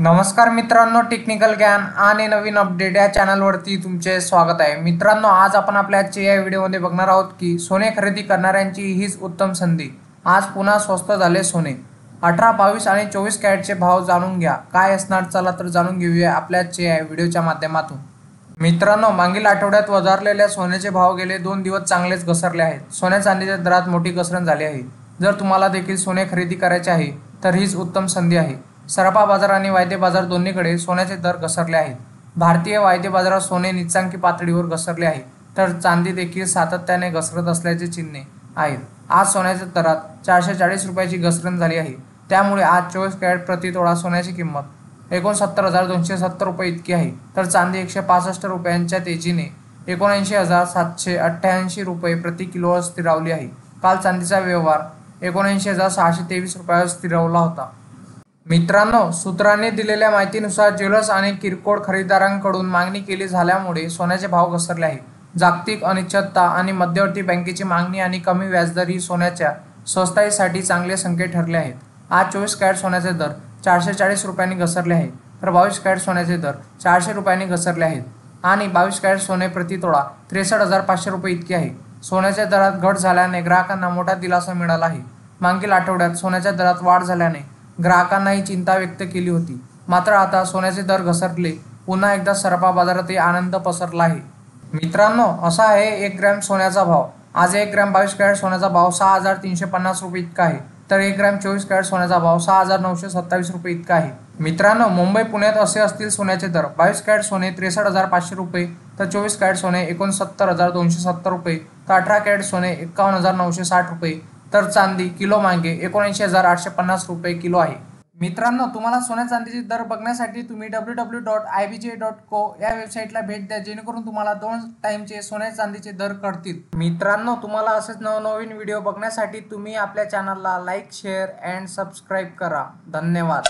नमस्कार मित्रांनो, टेक्निकल ज्ञान आणि नवीन अपडेट या चॅनलवरती तुमचे स्वागत आहे। मित्रांनो, आज आपण आपल्या आजच्या या व्हिडिओमध्ये बघणार आहोत की सोने खरेदी करणाऱ्यांची हीच उत्तम संधी। आज पुन्हा स्वस्त झाले सोने। 18, 22 आणि 24 कॅरेटचे भाव जाणून घ्या काय असणार। चला तर जाणून घेऊया आपल्या आजच्या या व्हिडिओच्या माध्यमातून। मित्रांनो, मागील आठवड्यात वधारलेल्या सोन्याचे भाव गेले 2 दिवस चांगलेच घसरले आहेत। सोन्या चांदीच्या दरात मोठी घसरण झाली आहे। जर तुम्हाला देखील सोने खरेदी करायचे आहे तर हीच उत्तम संधी आहे। सराफा बाजार आणि वायदे बाजार दोन्हीकडे सोन्याचे दर घसरले आहेत। भारतीय वायदे बाजारात सोने नीचांकी पातळीवर घसरले आहे, तर चांदी देखील सातत्याने घसरत असल्याचे चिन्हे आहेत। आज सोन्याच्या दरात 440 रुपयाची घसरण झाली आहे। त्यामुळे आज 24 कॅरेट प्रति तोळा सोन्याची किंमत 69,270 रुपये इतकी आहे, तर चांदी 165 रुपयांच्या तेजीने 79,788 रुपये प्रति किलोवर स्थिरावली आहे। काल चांदीचा व्यवहार 79,623 रुपयावर स्थिरावला होता। मित्रांनो, सूत्रांनी दिलेल्या माहितीनुसार ज्वेलर्स आणि किरकोळ खरेदीदारांकडून मागणी केली झाल्यामुळे सोन्याचे भाव घसरले आहे। जागतिक अनिश्चितता आणि मध्यवर्ती बँकेची मागणी आणि कमी व्याजदर ही सोन्याच्या स्वस्ताईसाठी चांगले संकेत ठरले आहेत। आज 24 कॅरेट सोन्याचे दर 440 रुपयांनी घसरले आहे, तर 22 कॅरेट सोन्याचे दर 400 रुपयांनी घसरले आहेत आणि 22 कॅरेट सोने प्रति तोळा 63,500 रुपये इतके आहे। सोन्याच्या दरात घट झाल्याने ग्राहकांना मोठा दिलासा मिळाला आहे। मागील आठवड्यात सोन्याच्या दरात वाढ झाल्याने ग्राहकांनाही चिंता व्यक्त केली होती, मात्र आता सोन्याचे दर घसरले, पुन्हा एकदा सराफा बाजारातही आनंद पसरला आहे। मित्रांनो, असा आहे 1 ग्रॅम सोन्याचा भाव। आज 1 ग्रॅम 22 कॅरेट सोन्याचा भाव 6,350 रुपये इतका आहे, तर 1 ग्रॅम 24 कॅरेट सोन्याचा भाव 6,927 रुपये इतका आहे। मित्रांनो, मुंबई पुण्यात असे असतील सोन्याचे दर। 22 कॅरेट सोने 63,500 रुपये, तर 24 कॅरेट सोने 69,270 रुपये, तर 18 कॅरेट सोने 51,960 रुपये, तर चांदी किलो मागे 79,850 रुपये किलो आहे। मित्रांनो, तुम्हाला सोन्या चांदीचे दर बघण्यासाठी तुम्ही www.ibj.co या वेबसाईटला भेट द्या, जेणेकरून तुम्हाला 2 टाइमचे सोन्या चांदीचे दर कळतील। मित्रांनो, तुम्हाला असेच नवनवीन व्हिडिओ बघण्यासाठी तुम्ही आपल्या चॅनलला लाईक, शेअर अँड सबस्क्राईब करा। धन्यवाद।